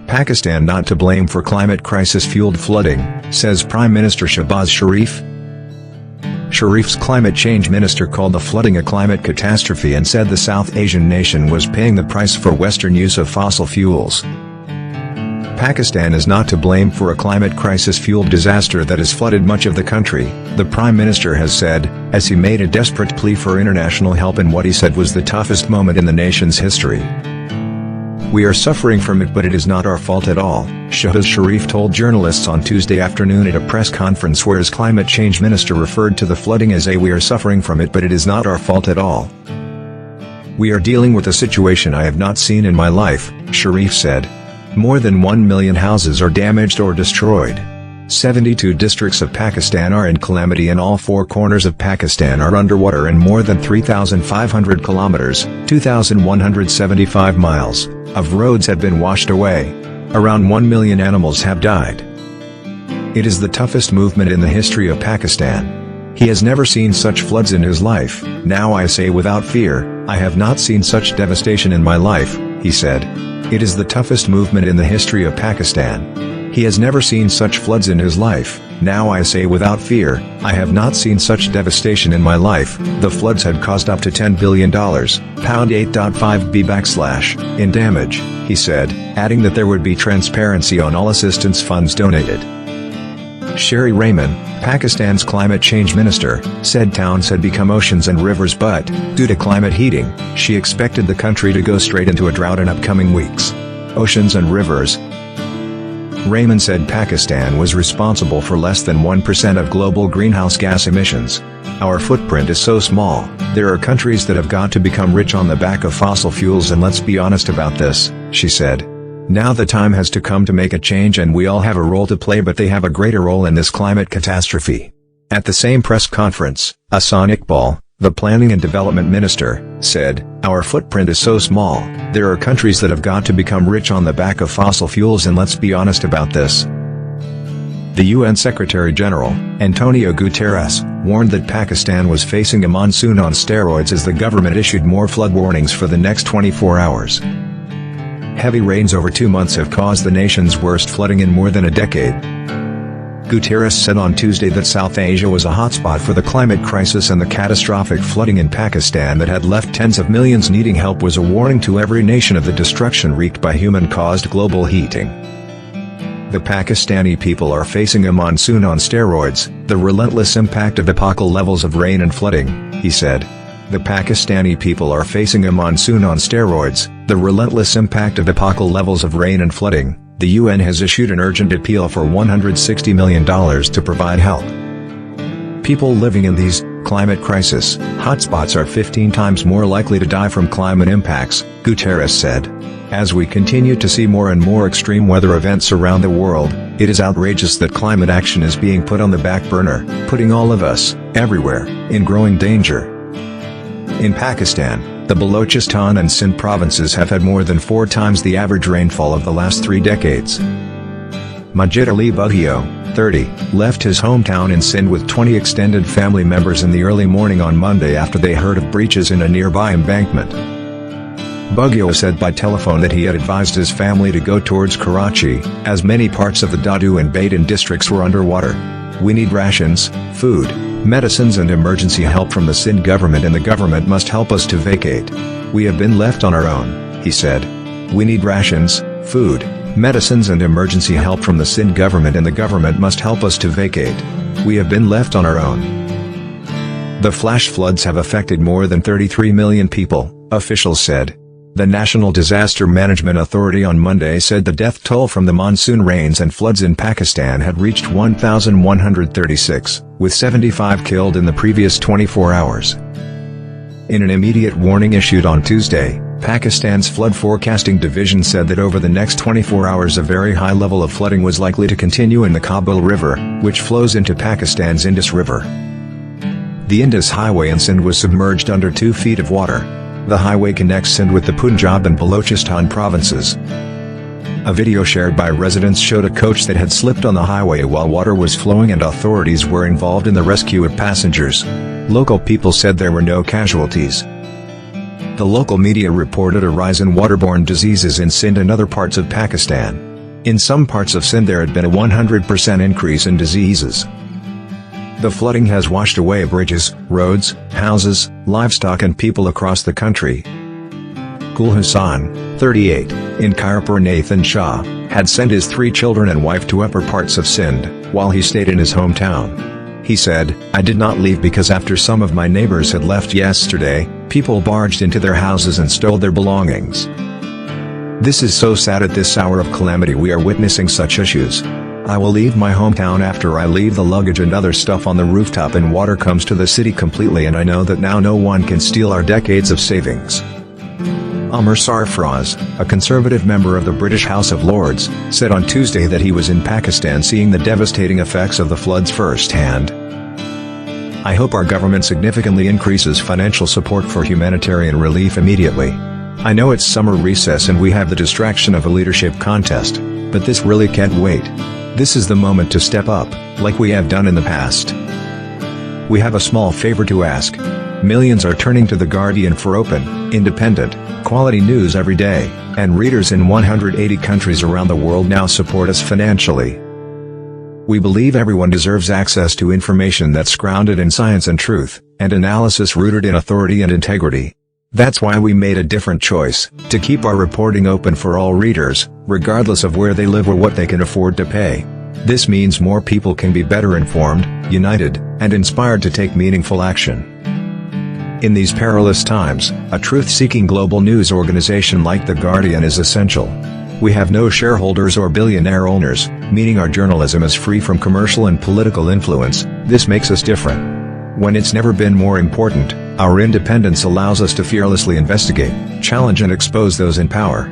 Pakistan not to blame for climate crisis-fueled flooding, says Prime Minister Shehbaz Sharif. Sharif's climate change minister called the flooding a climate catastrophe and said the South Asian nation was paying the price for Western use of fossil fuels. Pakistan is not to blame for a climate crisis-fueled disaster that has flooded much of the country, the Prime Minister has said, as he made a desperate plea for international help in what he said was the toughest moment in the nation's history. "We are suffering from it, but it is not our fault at all," Shehbaz Sharif told journalists on Tuesday afternoon at a press conference where his climate change minister referred to the flooding as "we are suffering from it, but it is not our fault at all." "We are dealing with a situation I have not seen in my life," Sharif said. More than 1 million houses are damaged or destroyed. 72 districts of Pakistan are in calamity and all 4 corners of Pakistan are underwater and more than 3,500 kilometers, 2,175 miles, of roads have been washed away. Around 1 million animals have died. It is the toughest movement in the history of Pakistan. He has never seen such floods in his life. "Now I say without fear, I have not seen such devastation in my life," he said. It is the toughest movement in the history of Pakistan. He has never seen such floods in his life. "Now I say without fear, I have not seen such devastation in my life." The floods had caused up to $10 billion, £8.5 in damage, he said, adding that there would be transparency on all assistance funds donated. Sherry Rehman, Pakistan's climate change minister, said towns had become oceans and rivers, but, due to climate heating, she expected the country to go straight into a drought in upcoming weeks. Oceans and rivers. Rehman said Pakistan was responsible for less than 1% of global greenhouse gas emissions. "Our footprint is so small. There are countries that have got to become rich on the back of fossil fuels, and let's be honest about this," she said. "Now the time has to come to make a change, and we all have a role to play, but they have a greater role in this climate catastrophe." At the same press conference, Ahsan Iqbal, the Planning and Development Minister, said, "Our footprint is so small. There are countries that have got to become rich on the back of fossil fuels, and let's be honest about this." The UN Secretary-General, Antonio Guterres, warned that Pakistan was facing a monsoon on steroids as the government issued more flood warnings for the next 24 hours. Heavy rains over 2 months have caused the nation's worst flooding in more than a decade. Guterres said on Tuesday that South Asia was a hotspot for the climate crisis, and the catastrophic flooding in Pakistan that had left tens of millions needing help was a warning to every nation of the destruction wreaked by human-caused global heating. "The Pakistani people are facing a monsoon on steroids, the relentless impact of epochal levels of rain and flooding," he said. "The Pakistani people are facing a monsoon on steroids, the relentless impact of epochal levels of rain and flooding." The UN has issued an urgent appeal for $160 million to provide help. "People living in these climate crisis hotspots are 15 times more likely to die from climate impacts," Guterres said. "As we continue to see more and more extreme weather events around the world, it is outrageous that climate action is being put on the back burner, putting all of us, everywhere, in growing danger." In Pakistan, the Balochistan and Sindh provinces have had more than 4 times the average rainfall of the last 3 decades. Majid Ali Bugio, 30, left his hometown in Sindh with 20 extended family members in the early morning on Monday after they heard of breaches in a nearby embankment. Bugio said by telephone that he had advised his family to go towards Karachi, as many parts of the Dadu and Badin districts were underwater. "We need rations, food, medicines and emergency help from the Sindh government, and the government must help us to vacate. We have been left on our own," he said. "We need rations, food, medicines and emergency help from the Sindh government, and the government must help us to vacate. We have been left on our own." The flash floods have affected more than 33 million people, officials said. The National Disaster Management Authority on Monday said the death toll from the monsoon rains and floods in Pakistan had reached 1,136, with 75 killed in the previous 24 hours. In an immediate warning issued on Tuesday, Pakistan's Flood Forecasting Division said that over the next 24 hours a very high level of flooding was likely to continue in the Kabul River, which flows into Pakistan's Indus River. The Indus Highway in Sindh was submerged under 2 feet of water. The highway connects Sindh with the Punjab and Balochistan provinces. A video shared by residents showed a coach that had slipped on the highway while water was flowing, and authorities were involved in the rescue of passengers. Local people said there were no casualties. The local media reported a rise in waterborne diseases in Sindh and other parts of Pakistan. In some parts of Sindh there had been a 100% increase in diseases. The flooding has washed away bridges, roads, houses, livestock and people across the country. Gul Hassan, 38, in Khairpur Nathan Shah, had sent his 3 children and wife to upper parts of Sindh, while he stayed in his hometown. He said, "I did not leave because after some of my neighbors had left yesterday, people barged into their houses and stole their belongings. This is so sad at this hour of calamity we are witnessing such issues. I will leave my hometown after I leave the luggage and other stuff on the rooftop and water comes to the city completely and I know that now no one can steal our decades of savings." Amar Sarfraz, a conservative member of the British House of Lords, said on Tuesday that he was in Pakistan seeing the devastating effects of the floods firsthand. "I hope our government significantly increases financial support for humanitarian relief immediately. I know it's summer recess and we have the distraction of a leadership contest, but this really can't wait. This is the moment to step up, like we have done in the past. We have a small favor to ask. Millions are turning to The Guardian for open, independent, quality news every day, and readers in 180 countries around the world now support us financially. We believe everyone deserves access to information that's grounded in science and truth, and analysis rooted in authority and integrity. That's why we made a different choice, to keep our reporting open for all readers, regardless of where they live or what they can afford to pay. This means more people can be better informed, united, and inspired to take meaningful action. In these perilous times, a truth-seeking global news organization like The Guardian is essential. We have no shareholders or billionaire owners, meaning our journalism is free from commercial and political influence. This makes us different. When it's never been more important, our independence allows us to fearlessly investigate, challenge and expose those in power.